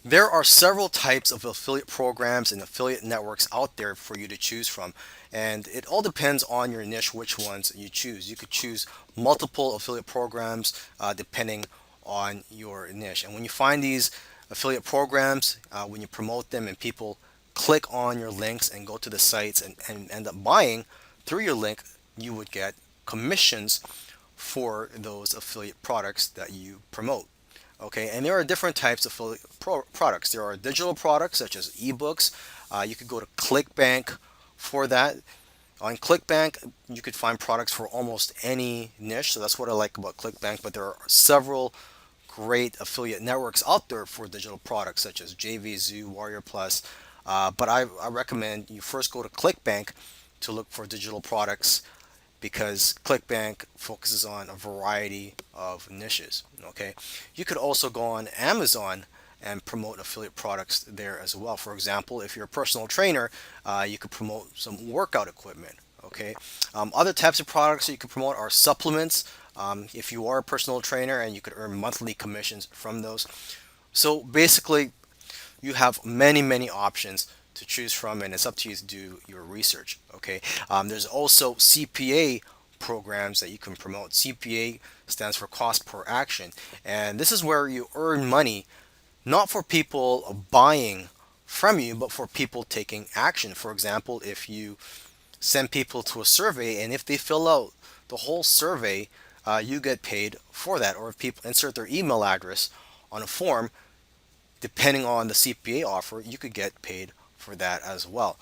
There are several types of affiliate programs and affiliate networks out there for you to choose from, and it all depends on your niche which ones you choose. You could choose multiple affiliate programs depending on your niche. And when you find these affiliate programs, when you promote them and people click on your links and go to the sites and end up buying through your link, you would get commissions for those affiliate products that you promote. Okay, and there are different types of products. There are digital products such as ebooks. You could go to ClickBank for that. On ClickBank, you could find products for almost any niche. So that's what I like about ClickBank. But there are several great affiliate networks out there for digital products such as JVZoo, Warrior Plus. But I recommend you first go to ClickBank to look for digital products because ClickBank focuses on a variety of niches. Okay, you could also go on Amazon and promote affiliate products there as well. For example, if you're a personal trainer, you could promote some workout equipment. Okay, other types of products that you could promote are supplements. If you are a personal trainer, and you could earn monthly commissions from those. So basically, you have many options to choose from, and it's up to you to do your research. Okay, there's also CPA programs that you can promote. CPA stands for cost per action, and this is where you earn money not for people buying from you, but for people taking action. For example, if you send people to a survey and if they fill out the whole survey, you get paid for that. Or if people insert their email address on a form, depending on the CPA offer, you could get paid for that as well.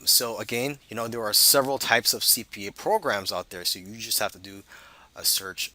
So again, there are several types of CPA programs out there, so you just have to do a search